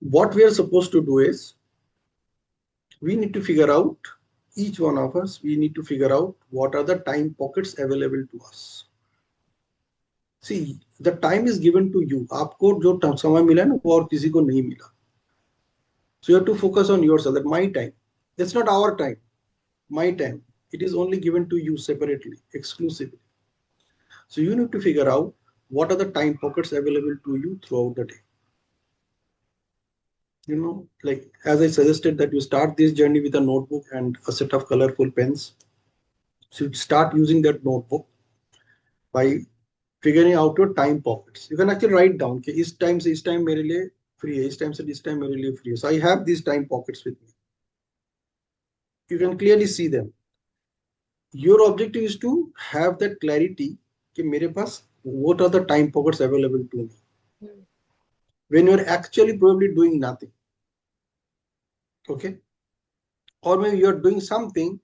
What we are supposed to do is we need to figure out, each one of us, we need to figure out what are the time pockets available to us. See, the time is given to you. आपको जो समय मिला ना वो और किसी को नहीं मिला. So you have to focus on yourself. That my time. That's not our time. My time. It is only given to you separately, exclusively. So you need to figure out what are the time pockets available to you throughout the day. You know, like as I suggested that you start this journey with a notebook and a set of colorful pens. So you start using that notebook by figuring out your time pockets. You can actually write down कि इस time से इस time मेरे लिए free है, इस time से इस time मेरे लिए free है. So I have these time pockets with me. You can clearly see them. Your objective is to have that clarity कि मेरे पास what are the time pockets available to me when you're actually probably doing nothing. Okay, or maybe you're doing something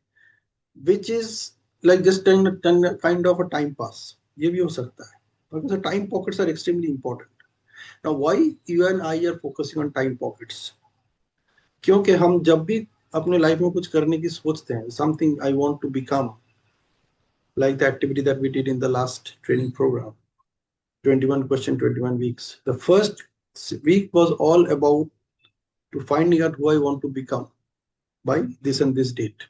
which is like just kind of a time pass. ये भी हो सकता है. Because the time pockets are extremely important. Now why you and I are focusing on time pockets? क्योंकि हम जब भी अपने लाइफ में कुछ करने की सोचते हैं, something I want to become, like the activity that we did in the last training program, 21 question, 21 weeks. The first week was all about to finding out who I want to become by this and this date.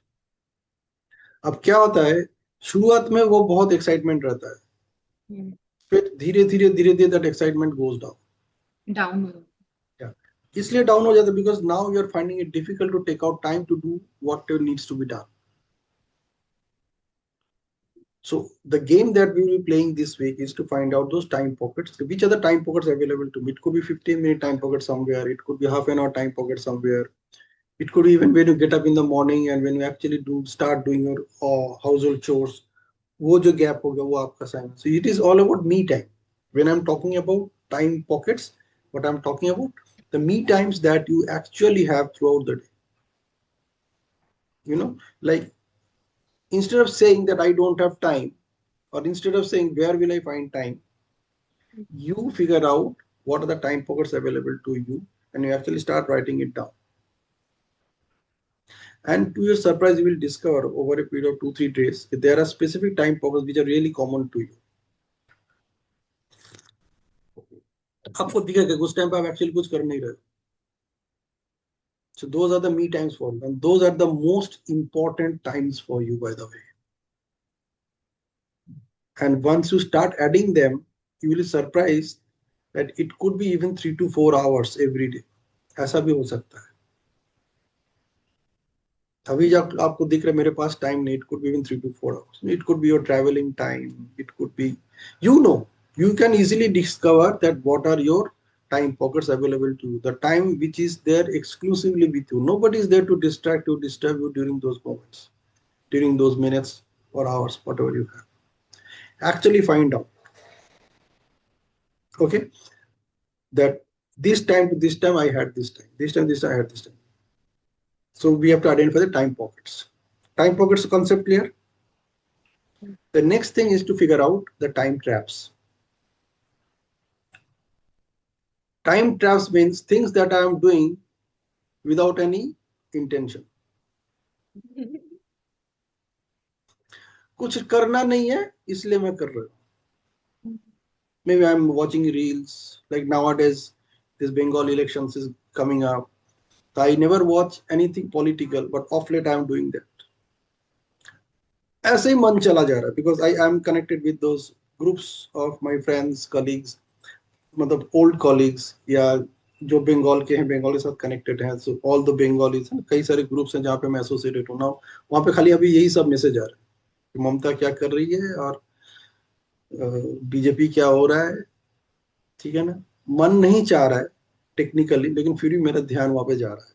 अब क्या होता है, शुरुआत में वो बहुत excitement रहता है, फिर धीरे धीरे दैट एक्साइटमेंट गोज डाउन. इसलिए डाउन हो जाता है because now you are finding it difficult to take out time to do what needs to be done. So the game that we will be playing this week is to find out those time pockets. Which are the time pockets available to me? It could be 15-minute time pocket somewhere. It could be half an hour time pocket somewhere. It could be even when you get up in the morning and when you actually start doing your household chores. वो जो gap होगा वो आपका time. So it is all about me time. When I'm talking about time pockets, what I'm talking about, the me times that you actually have throughout the day. You know, like instead of saying that I don't have time, or instead of saying where will I find time, you figure out what are the time pockets available to you and you actually start writing it down. And to your surprise, you will discover over a period of 2-3 days that there are specific time pockets which are really common to you. आपको दिखेगा उस time पे आप actually कुछ कर नहीं रहे. So those are the me times for you, and those are the most important times for you, by the way. And once you start adding them, you will be surprised that it could be even 3 to 4 hours every day. ऐसा भी हो सकता है. अभी जब आपको दिख रहा है मेरे पास टाइम नहीं, it could be even 3 to 4 hours. It could be your traveling time. It could be, you can easily discover that what are your time pockets available to you. The time which is there exclusively with you. Nobody is there to distract you, disturb you during those moments, during those minutes or hours, whatever you have. Actually find out, okay, that this time to this time I had this time, this time I had this time. So we have to identify the time pockets. Time pockets concept clear? The next thing is to figure out the time traps. Time traps means things that I am doing without any intention. कुछ करना नहीं है इसलिए मैं कर रहा हूँ. Maybe I'm watching reels, like nowadays this Bengal elections is coming up. I never watch anything political, but of late I am doing that. ऐसे ही मन चला जा रहा है because I am connected with those groups of my friends, colleagues, मतलब old colleagues या जो बंगाल के हैं, बंगाल के साथ कनेक्टेड हैं. So all the Bengalis, कई सारे ग्रुप्स हैं जहाँ पे मैं एसोसिएटेड हूँ ना, वहाँ पे खाली अभी यही सब मैसेज आ रहा है कि ममता क्या कर रही है और बीजेपी क्या हो रहा है. ठीक है ना, मन नहीं चाह रहा है टेक्निकली, लेकिन फिर भी मेरा ध्यान वहाँ पे जा रहा है.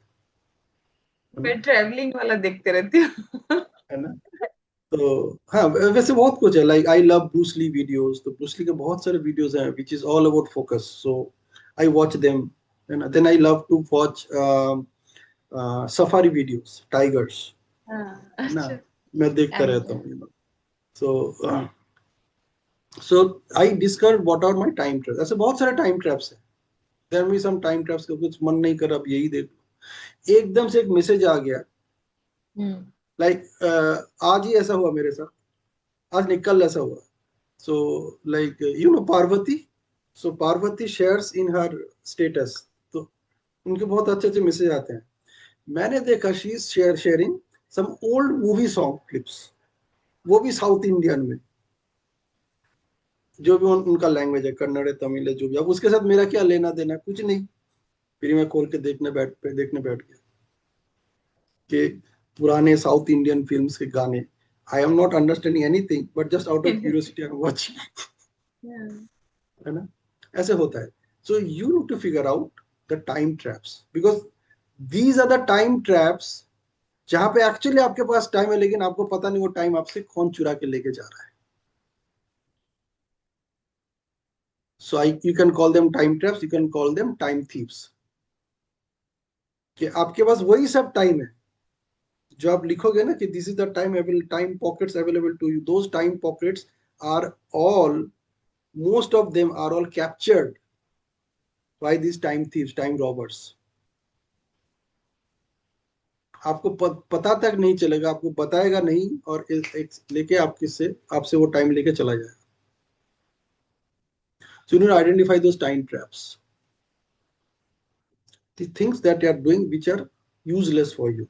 मैं ट्रैवलिंग वाला देखते रहती हूँ, है ना. तो हाँ, वैसे बहुत कुछ है. Like I love Bruce Lee videos, तो ब्रूस ली के बहुत सारे वीडियोस हैं which is all about focus. So I watch them. Then I love to watch safari videos, tigers, ना मैं देखता रहता हूँ. So I discover what are my time traps. ऐसे बहुत सारे टाइम ट्रैप्स हैं. There me some time traps का कुछ मन नहीं कर अब यही देख, एकदम से एक मैसेज आ गया, लाइक आज ही ऐसा हुआ मेरे साथ, आज निकल ऐसा हुआ. So like you know Parvati, so Parvati shares in her status, तो उनके बहुत अच्छे अच्छे मैसेज आते हैं. मैंने देखा she is sharing some old movie song clips, वो भी साउथ इंडियन में, जो भी उनका लैंग्वेज है, कन्नड़ है, तमिल है, जो भी. अब उसके साथ मेरा क्या लेना देना, कुछ नहीं. फिर मैं खोल के देखने बैठ गया कि पुराने साउथ इंडियन फिल्म्स के गाने. I am not understanding anything, but just out of curiosity I am watching. है ना, ऐसे होता है. So you need to figure out the time traps, because these are the time traps जहां पे actually आपके पास टाइम है, लेकिन आपको पता नहीं वो टाइम आपसे कौन चुरा के लेके जा रहा है. So you can call them time traps, you can call them time thieves. कि आपके पास वही सब टाइम है जो आप लिखोगे ना कि this is the time pockets available to you, those time pockets are all, most of them are all captured by these time thieves, time robbers. आपको पता तक नहीं चलेगा, आपको बताएगा नहीं, और लेके आपसे वो टाइम लेके चला जाएगा. So you need to identify those time traps, the things that you are doing which are useless for you.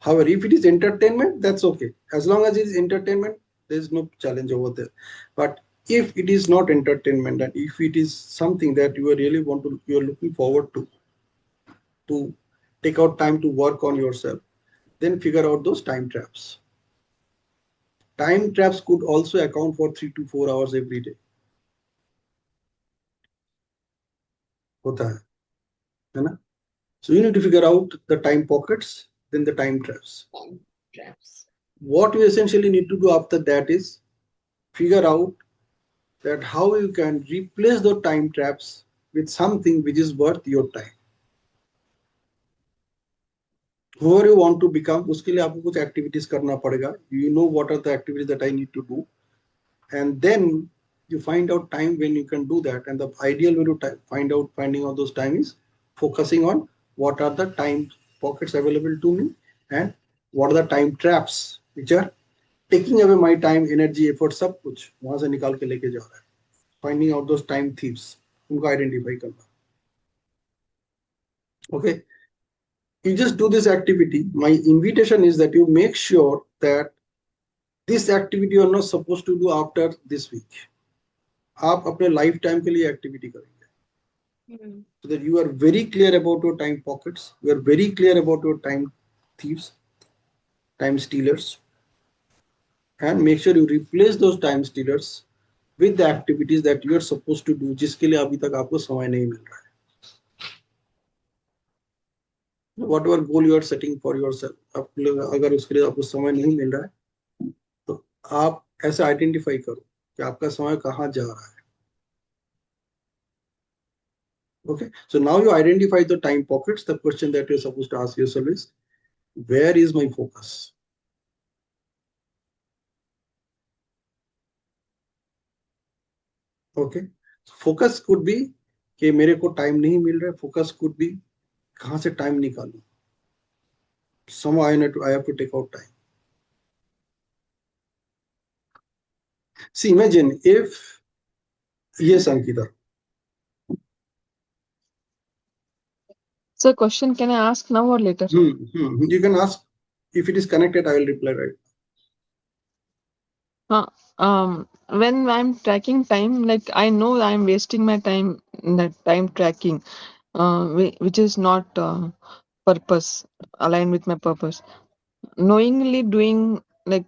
However, if it is entertainment, that's okay. As long as it is entertainment, there is no challenge over there. But if it is not entertainment, and if it is something that you really you are looking forward to take out time to work on yourself, then figure out those time traps. Time traps could also account for 3 to 4 hours every day. होता है ना? So you need to figure out the time pockets, then the time traps. What you essentially need to do after that is figure out that how you can replace the time traps with something which is worth your time. Whoever you want to become, उसके लिए आपको कुछ activities करना पड़ेगा. You know what are the activities that I need to do, and then you find out time when you can do that. And the ideal way to finding out those time is focusing on what are the time pockets available to me, and what are the time traps which are taking away my time, energy, effort, सब कुछ वहां से निकाल के लेके जा रहा है. Finding out those time thieves, उनको identify करना. Okay, you just do this activity. My invitation is that you make sure that this activity you are not supposed to do after this week. आप अपने life time के लिए activity करेंगे, so that you are very clear about your time pockets, you are very clear about your time thieves, time stealers, and make sure you replace those time stealers with the activities that you are supposed to do, जिसके लिए अभी तक आपको समय नहीं मिल रहा है. Whatever goal you are setting for yourself, अगर उसके लिए आपको समय नहीं मिल रहा है, तो आप ऐसे आइडेंटिफाई करो कि आपका समय कहाँ जा रहा है. Okay, so now you identify the time pockets. The question that you're supposed to ask yourself is, where is my focus? Okay, focus could be कि मेरे को टाइम नहीं मिल रहा है. Focus could be कहाँ से टाइम निकालूं. Somehow I have to take out time. See, imagine if, yes, Ankita. So question, can I ask now or later? You can ask. If it is connected, I will reply right. When I'm tracking time, like I know I'm wasting my time in that time tracking, which is not purpose aligned with my purpose. Knowingly doing like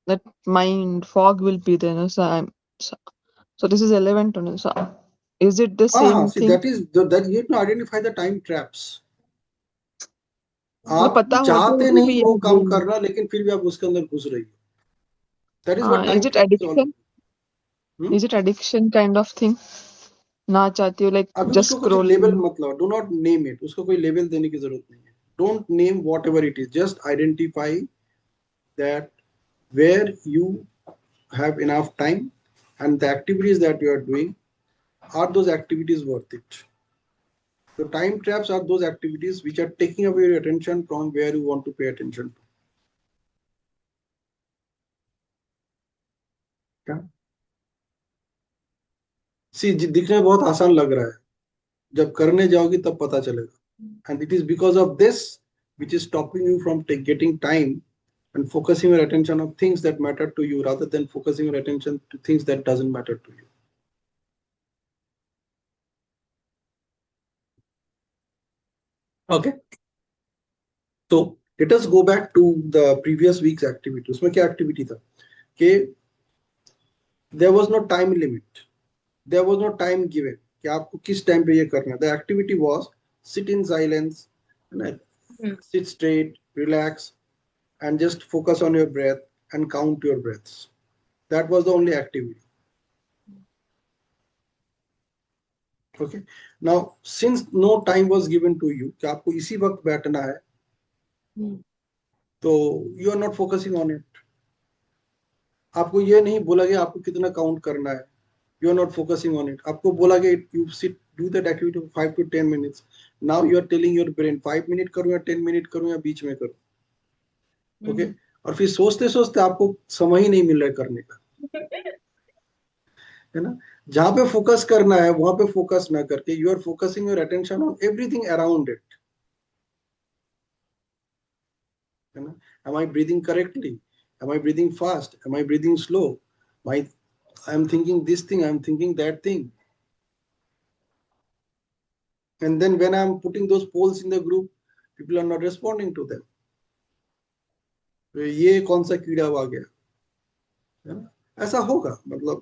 that, mind fog will be there. So this is relevant to me. So is it the same See, thing? that is that you have to identify the time traps. मतलब आप पता होते चाहते हुए नहीं भी वो काम ये करना, लेकिन फिर भी आप उसके अंदर घुस रही हो. That is what time is it trap is all addiction? about. Is it addiction kind of thing? ना चाहती हूँ like अभी just उसको कुछ लेबल scrolling. मतलब, डू नॉट नेम इट, उसको कोई लेबल देने की जरूरत नहीं है. Don't name whatever it is, just identify that where you have enough time, and the activities that you are doing, are those activities worth it? So time traps are those activities which are taking away your attention from where you want to pay attention to. क्या? See, दिखने में बहुत आसान लग रहा है, जब करने जाओगी तब पता चलेगा. And it is because of this which is stopping you from getting time and focusing your attention on things that matter to you rather than focusing your attention to things that doesn't matter to you. Okay. So let us go back to the previous week's activity. उसमें क्या activity था कि there was no time limit, there was no time given कि आपको किस time पे ये करना है. The activity was sit in silence, sit straight, relax, and just focus on your breath and count your breaths. That was the only activity. Okay. Now, since no time was given to you, कि आपको इसी वक्त बैठना है, तो you are not focusing on it. आपको ये नहीं बोला कि आपको कितना काउंट करना है. You are not focusing on it. आपको बोला कि you sit, do that activity for 5 to 10 minutes. Now you are telling your brain 5 minute करूँ या 10 minute करूँ या बीच में करूँ. Okay. और फिर सोचते सोचते आपको समय ही नहीं मिल रहा है करने का, है ना. जहां पे फोकस करना है वहां पे फोकस ना करके you are focusing your attention on everything around it, है ना. am I breathing correctly, am I breathing fast, am I breathing slow, my I am thinking this thing, I am thinking that thing. And then when I am putting those polls in the group, people are not responding to them. तो ये कौन सा कीड़ा आ गया, है ना. ऐसा होगा, मतलब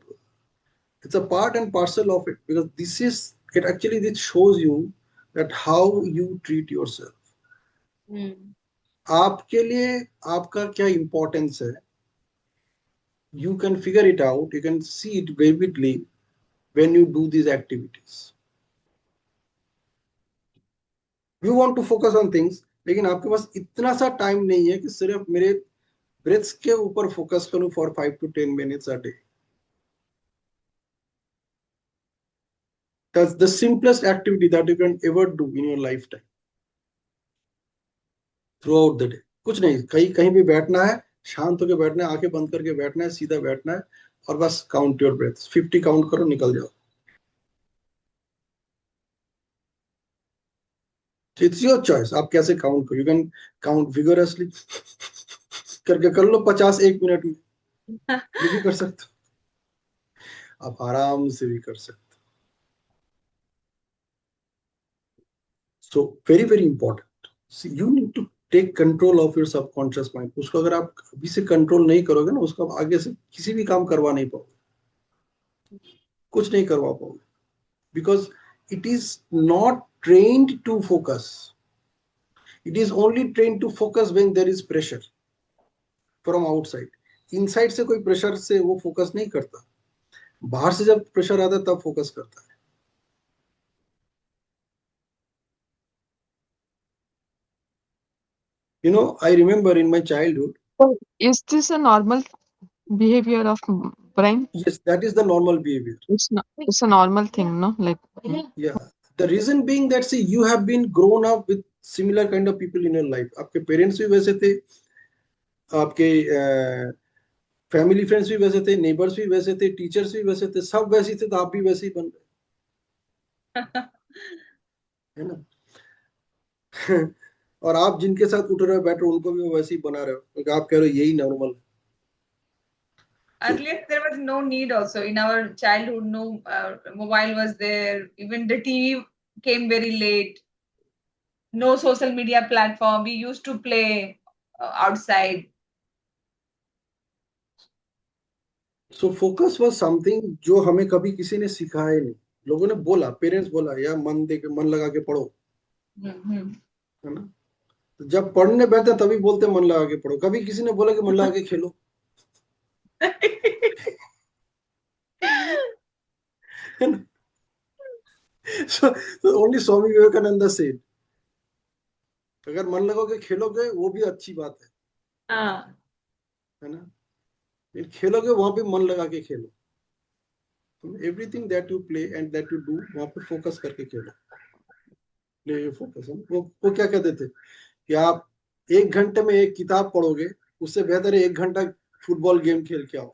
it's a part and parcel of it, because this is it. Actually this shows you that how you treat yourself. आपके लिए आपका क्या इंपॉर्टेंस है, you can figure it out, you can see it vividly when you do these activities. You want to focus on things, लेकिन आपके पास इतना सा time नहीं है कि सिर्फ मेरे ब्रेथ्स के ऊपर फोकस करूं for 5 to 10 minutes a day. That's the simplest activity that you can ever do in your lifetime. Throughout the day, कुछ नहीं, कहीं कहीं भी बैठना है, शांत होकर बैठना है, आंखें बंद करके बैठना है, सीधा बैठना है और बस काउंट योर ब्रेथ्स. 50 काउंट करो, निकल जाओ. इट्स योर चॉइस, आप कैसे काउंट करो. यू कैन काउंट विगरसली करके कर लो 50 एक मिनट में, ये भी कर सकते हो. आप आराम से भी कर सकते हो. So very very important, you need to take control of your subconscious mind. उसको अगर आप अभी से कंट्रोल नहीं करोगे ना, उसको आप आगे से किसी भी काम करवा नहीं पाओगे, कुछ नहीं करवा पाओगे, because it is not trained to focus. It is only trained to focus when there is pressure from outside. Inside से कोई प्रेशर से वो फोकस नहीं करता, बाहर से जब प्रेशर आता है तब फोकस करता है. You know, I remember in my childhood. So is this a normal behavior of brain? Yes, that is the normal behavior. It's a normal thing, no? Like Yeah. The reason being that, see, you have been grown up with similar kind of people in your life. आपके parents भी वैसे थे, आपके family friends भी वैसे थे, neighbours भी वैसे थे, टीचर्स भी वैसे थे, सब वैसे थे, तो आप भी वैसे ही बन रहे, है ना. और आप जिनके साथ उठ रहे हो बैठ रहे हो उनको भी वैसे ही बना रहे हो, क्योंकि आप कह रहे हो यही नॉर्मल है. Earlier, there was no need also. In our childhood, no mobile was there. Even the TV came very late. No social media platform. We used to play outside. So focus was something जो हमें कभी किसी ने सिखाया नहीं. लोगों ने बोला, पेरेंट्स बोला यार मन दे के, मन लगा के पढ़ो, है ना. तो जब पढ़ने बैठते तभी बोलते मन लगा के पढ़ो. कभी किसी ने बोला कि मन लगा के खेलो. है ना. So only Swami Vivekananda said, अगर मन लगा के खेलोगे वो भी अच्छी बात है ना. फिर खेलोगे वहां पे मन लगा के खेलो. Everything that you play and that you do वहां पे फोकस करके खेलो. ले फोकस। वो क्या कहते थे कि आप 1 घंटे में एक किताब पढ़ोगे, उससे बेहतर है 1 घंटा फुटबॉल गेम खेल के आओ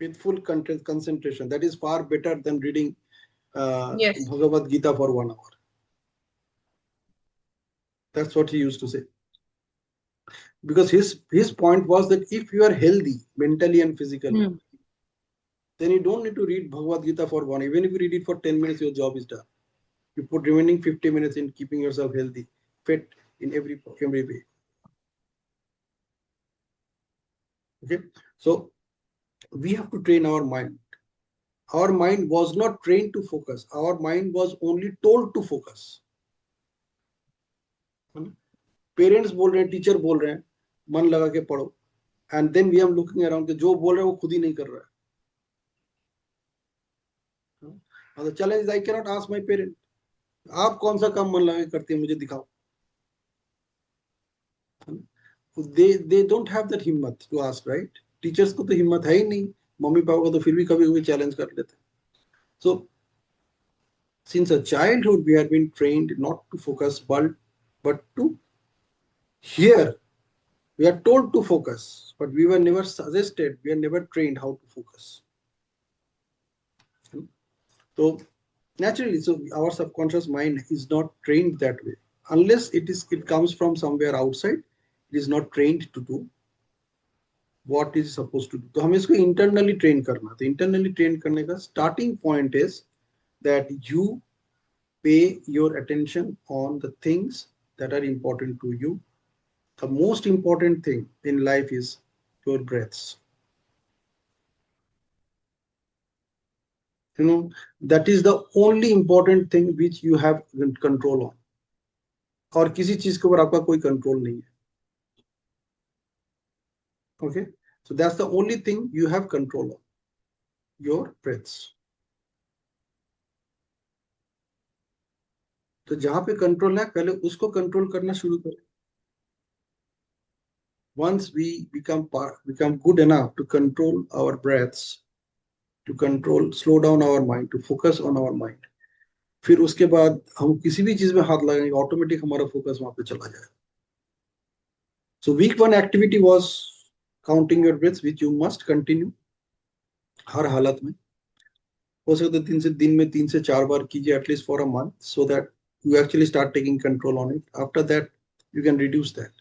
with full concentration. That is far better than reading Yes. Bhagavad Gita for 1 hour. That's what he used to say. Because his point was that if you are healthy mentally and physically, Hmm. then you don't need to read Bhagavad Gita for one. Even if you read it for 10 minutes, your job is done. You put remaining 50 minutes in keeping yourself healthy, fit in every way. Okay, so we have to train our mind. Our mind was not trained to focus. Our mind was only told to focus. Parents बोल रहे हैं, teacher बोल रहे हैं, मन लगा के पढ़ो, and then we are looking around कि जो बोल रहे हैं वो खुद ही नहीं कर रहा है। The challenge I can not ask my parent, आप कौन सा काम मन लगा के करते हैं मुझे दिखाओ। दे डोंट हैव दैट हिम्मत टू आस्क, राइट? टीचर्स को तो हिम्मत है ही नहीं, मम्मी पापा को तो फिर भी कभी कभी चैलेंज कर लेते हैं। सो since a childhood we have been trained not to focus but to hear. We are told to focus, but we were never suggested, we are never trained how to focus. So naturally, so our subconscious mind is not trained that way. Unless it comes from somewhere outside, it is not trained to do what it is supposed to do. तो हमें इसको internally train करना। तो internally train करने का starting point is that you pay your attention on the things that are important to you. The most important thing in life is your breaths. That is the only important thing which you have control on. और किसी चीज के ऊपर आपका कोई control नहीं है। Okay, so that's the only thing you have control on, your breaths. तो जहां पे कंट्रोल है पहले उसको कंट्रोल करना शुरू करें। Once we become good enough to control our breaths, to control, slow down our mind, to focus on our mind, फिर उसके बाद हम किसी भी चीज में हाथ लगाएंगे, ऑटोमेटिक हमारा फोकस वहां पे चला जाएगा। So week 1 activity was counting your breaths, which you must continue हर हालत में। हो सके तो दिन में 3 से 4 बार कीजिए, at least for a month, so that you actually start taking control on it. After that, you can reduce that.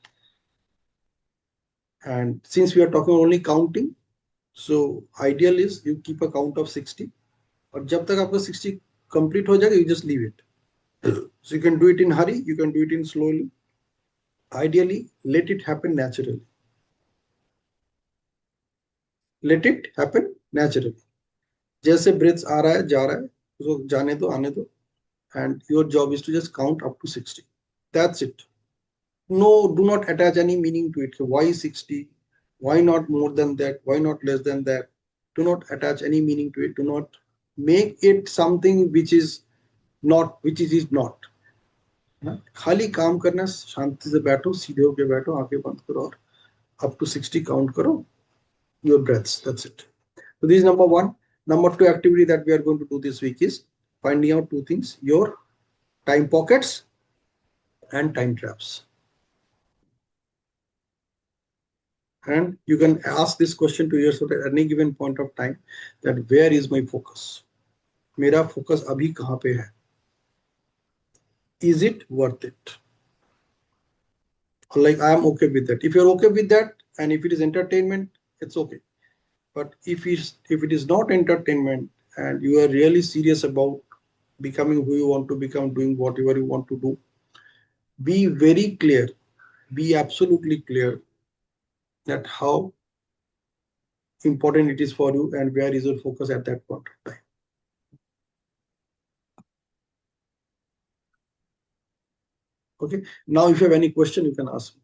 And since we are talking only counting, so ideal is you keep a count of 60. और जब तक आपका 60 complete हो जाएगा, you just leave it. So you can do it in hurry, you can do it in slowly. Ideally, let it happen naturally. Let it happen naturally. जैसे breaths आ रहा है जा रहा है, उसको जाने दो, आने दो, and your job is to just count up to 60. That's it. No, do not attach any meaning to it. So why 60? Why not more than that? Why not less than that? Do not attach any meaning to it. Do not make it something which is not, which it is not. खाली काम करना, शांति से बैठो, सीधे होके बैठो, आंखें बंद करो और up to 60 count करो your breaths. That's it. So this is number 1. Number 2 activity that we are going to do this week is finding out 2 things: your time pockets and time traps. And you can ask this question to yourself at any given point of time, that where is my focus? मेरा focus अभी कहाँ पे है? Is it worth it? Like, I am okay with that. If you're okay with that, and if it is entertainment, it's okay. But if it is not entertainment and you are really serious about becoming who you want to become, doing whatever you want to do, be very clear, be absolutely clear that how important it is for you and where is your focus at that point of time. Okay, now if you have any question, you can ask me.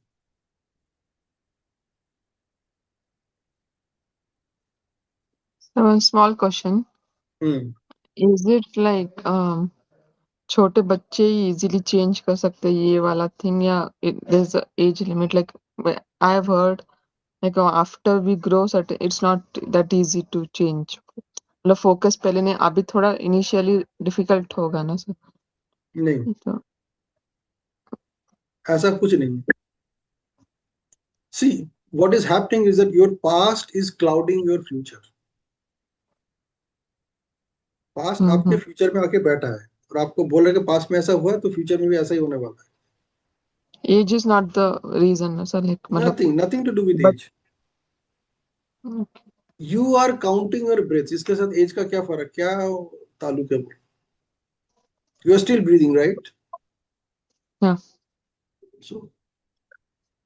So a small question. Is it like छोटे बच्चे ही easily change कर सकते हैं ये वाला thing, या there's a age limit? Like I have heard like after we grow certain, it's not that easy to change. मतलब focus पहले नहीं, अभी थोड़ा initially difficult होगा ना सर? नहीं, So, ऐसा कुछ नहीं. See, what is happening is that your past is clouding your future. Past आपके mhm. फ्यूचर में आके बैठा है और आपको बोल रहे कि पास्ट में ऐसा हुआ है तो फ्यूचर में भी ऐसा ही होने वाला है. Age is not the reason, sir. Like, matlab, Nothing to do with but age. You are counting your breaths. इसके साथ एज का क्या फर्क, क्या ताल्लुक है? You are still breathing, right? yeah, So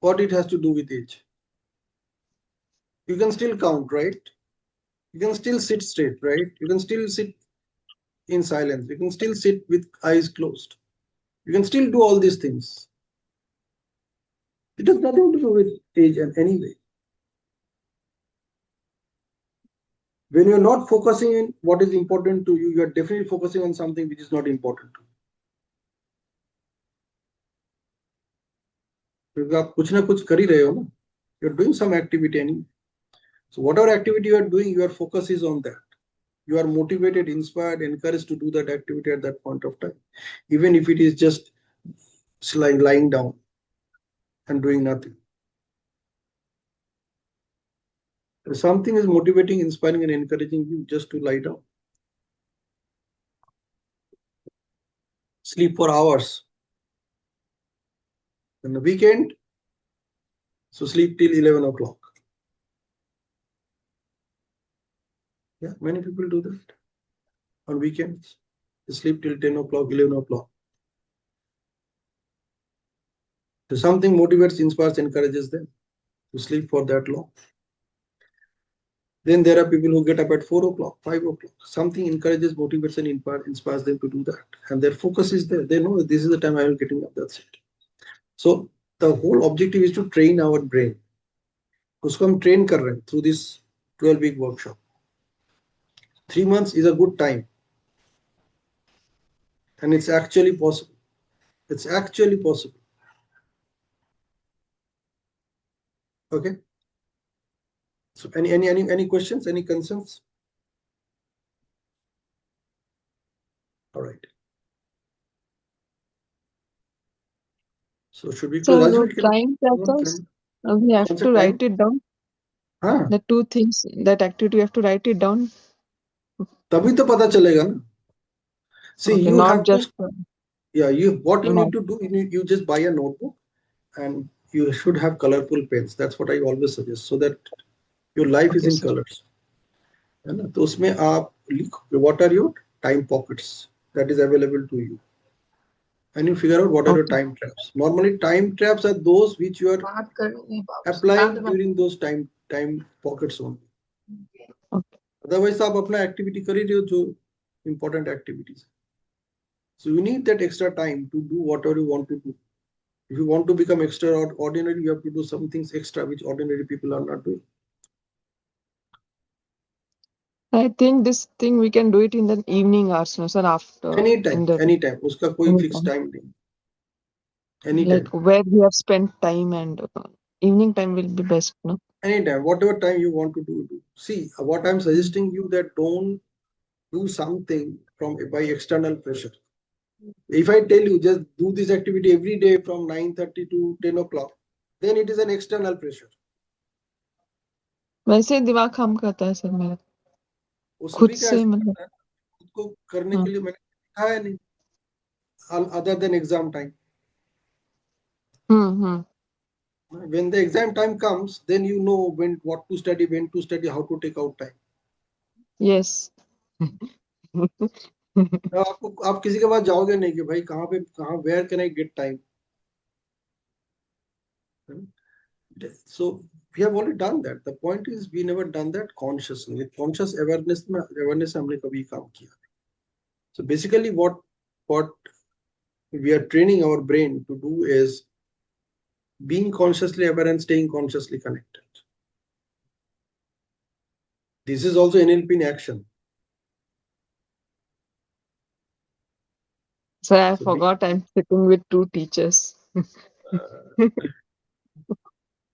what it has to do with age? You can still count, right? You can still sit straight, right? You can still sit in silence. You can still sit with eyes closed. You can still do all these things. It has nothing to do with age in any way. When you're not focusing in what is important to you, you're definitely focusing on something which is not important to you. क्योंकि आप कुछ ना कुछ कर ही रहे हो ना. You're doing some activity anyway. So whatever activity you are doing, your focus is on that. You are motivated, inspired, encouraged to do that activity at that point of time, even if it is just lying down and doing nothing. Something is motivating, inspiring, and encouraging you just to lie down. Sleep for hours. On the weekend, so sleep till 11 o'clock. Yeah, many people do that. On weekends, they sleep till 10 o'clock, 11 o'clock. So something motivates, inspires, encourages them to sleep for that long. Then there are people who get up at 4 o'clock, 5 o'clock. Something encourages, motivates, and inspires them to do that. And their focus is there. They know that this is the time I am getting up, that's it. So the whole objective is to train our brain. उसको हम train कर रहे हैं through this 12-week workshop. 3 months is a good time. And it's actually possible. It's actually possible. Okay. So any questions, any concerns? All right. So should we so close? the Rajvi, time trackers, we have कौन सा to time? write it down. हाँ, The two things, that activity, we have to write it down. तभी तो पता चलेगा ना. See, Okay, you not have to, just what you need imagine. to do, you just buy a notebook and you should have colorful pens. That's what I always suggest, so that your life is Okay, in sir. colors. है ना? तो उसमें आप लिखो what are your time pockets that is available to you, and you figure out what are your Okay. time traps. Normally, time traps are those which you are applying during those time pockets only. Okay. Otherwise, आप अपना activity कर ही रहे हो जो important activities. So you need that extra time to do whatever you want to do. If you want to become extraordinary, you have to do some things extra which ordinary people are not doing. I think this thing we can do it in the evening hours, no, sir, after in the Anytime. उसका कोई fixed anytime. time नहीं. Like Anytime. where we have spent time, and evening time will be best, no? Anytime. Whatever time you want to do. See, what I'm suggesting you that don't do something by external pressure. If I tell you just do this activity every day from 9:30 to 10 o'clock, then it is an external pressure. वैसे ही दिमाग काम करता है sir मेरा, वो खुद सभी का से ऐसा मतलब. करता है. खुद को करने हाँ. के लिए मैंने सिखाया नहीं, other than exam time. Hmm. When the exam time comes, then you know what to study, when to study, how to take out time. Yes. आप किसी के पास जाओगे नहीं कि भाई कहाँ where can I get time. So we have already done that. The point is we never done that consciously. With conscious awareness हमने कभी काम किया. So basically what we are training our brain to do is being consciously aware and staying consciously connected. This is also NLP in action. So I forgot I'm sitting with two teachers.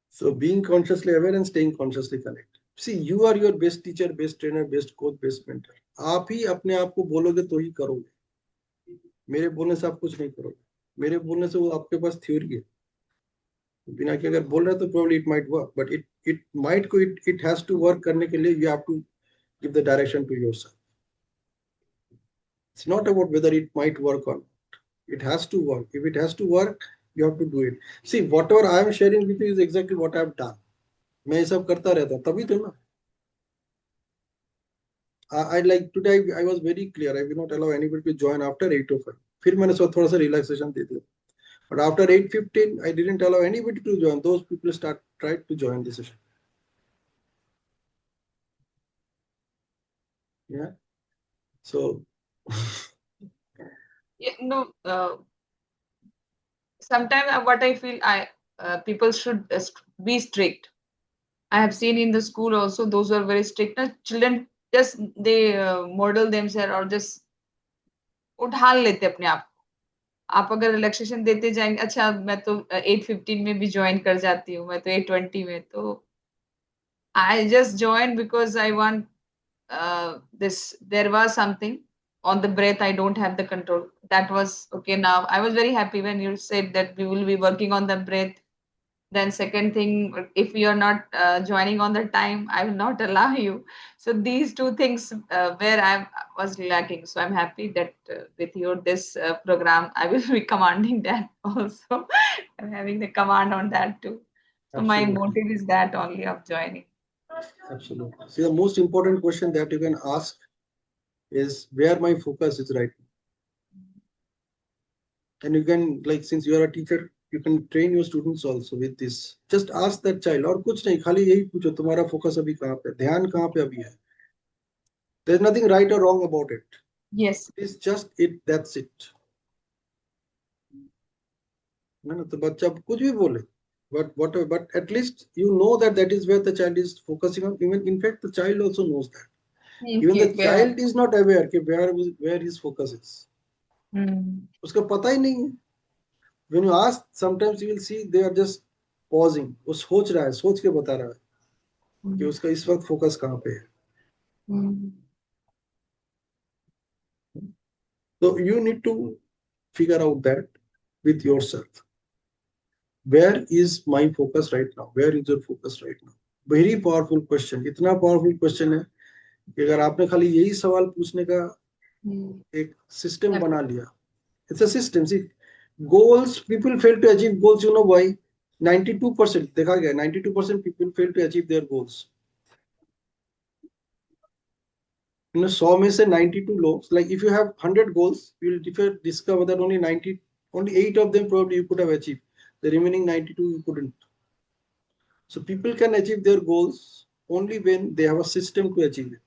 So being consciously aware and staying consciously connected. See, you are your best teacher, best trainer, best coach, best mentor. आप ही अपने आप को बोलोगे तो ही करोगे. मेरे बोलने से आप कुछ नहीं करोगे, मेरे बोलने से वो आपके पास थ्योरी है। बिना कि अगर बोल रहा है तो probably it might work, but it might को it has to work करने के लिए you have to give the direction to yourself. It's not about whether it might work or not. It has to work. If it has to work, you have to do it. See, whatever I am sharing with you is exactly what I have done. मैं ये सब करता रहता हूँ तभी तो ना। I like today I was very clear. I will not allow anybody to join after 8:05. फिर मैंने थोड़ा सा relaxation दे दिया. But after 8:15, I didn't allow anybody to join. Those people tried to join the session. Yeah. So Yeah, no, sometimes what I feel, I people should be strict. I have seen in the school also those who are very strict. Na, children just they model themselves or just उठा लेते अपने आप को। आप अगर relaxation देते जाएंगे, अच्छा मैं तो 8:15 में भी ज्वाइन कर जाती हूँ, मैं तो 8:20 में, तो I just join because I want this there was something on the breath. I don't have the control. That was okay. Now I was very happy when you said that we will be working on the breath. Then second thing, if you are not joining on the time, I will not allow you. So these two things where I was lacking. So I'm happy that with your this program I will be commanding that also. I'm having the command on that too. So my absolutely, motive is that only of joining. absolutely. See, the most important question that you can ask is where my focus is right now. And you can, like, since you are a teacher, you can train your students also with this. Just ask that child, और कुछ नहीं, खाली यही पूछो तुम्हारा focus अभी कहाँ पे, ध्यान कहाँ पे अभी है. There's nothing right or wrong about it. Yes. It's just it. That's it. है ना, तो बच्चा कुछ भी बोले, but at least you know that is where the child is focusing on. Even in fact, the child also knows that. Even the Okay, where? child is not aware कि where his focus is. उसको पता ही नहीं है. When you ask, sometimes you will see they are just pausing. वो सोच रहा है, सोच के बता रहा है कि उसका इस वक्त फोकस कहाँ पे है. So you need to figure out that with yourself. Where is my focus right now? Where is your focus right now? Very powerful question. इतना powerful question है कि अगर आपने खाली यही सवाल पूछने का एक सिस्टम बना लिया. It's a system. See, goals, people fail to achieve goals. You know why? 92% देखा गया, 92% people fail to achieve their goals. 100 में से 92 लोग, like if you have 100 goals, you will discover that only 8 of them probably you could have achieved. The remaining 92 you couldn't. So people can achieve their goals only when they have a system to achieve it.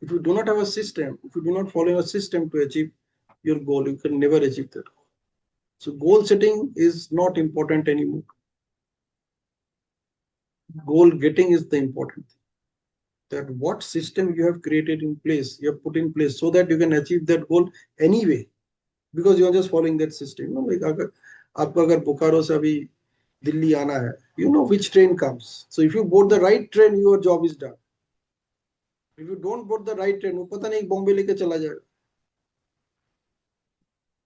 If you do not have a system, if you do not follow a system to achieve your goal, you can never achieve that goal. So goal setting is not important anymore. Goal getting is the important thing. That what system you have created in place, you have put in place so that you can achieve that goal anyway, because you are just following that system. You know, like अगर आपको अगर बोकारो से अभी दिल्ली आना है, you know which train comes. So if you board the right train, your job is done. If you don't board the right train, वो पता नहीं बॉम्बे लेके चला जाएगा.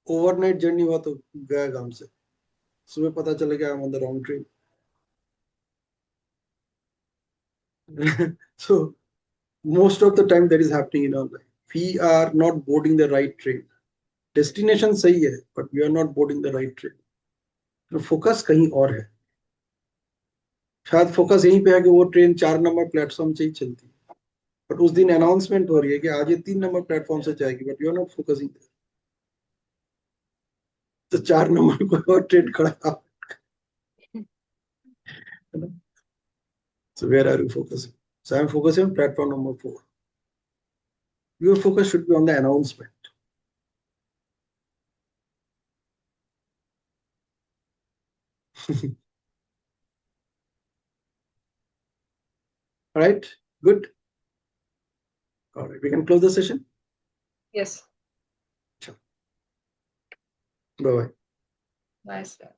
ओवरनाइट जर्नी हुआ तो गया गांव से, सुबह पता चलेगा I'm on the wrong train. So most of the time that is happening in our life. We are not boarding the right train. Destination सही है, but we are not boarding the right train. तो focus कहीं और है. शायद focus यहीं पे है कि वो ट्रेन 4 नंबर प्लेटफॉर्म से ही चलती है, बट उस दिन अनाउंसमेंट हो रही है कि आज ये 3 नंबर प्लेटफॉर्म से जाएगी, but you are not focusing. तो 4 नंबर को और ट्रेन खड़ा. So where are you focusing? So I'm focusing on platform number 4. Your focus should be on the announcement. All right, good. All right, we can close the session. Yes. Bye bye. Bye, sir.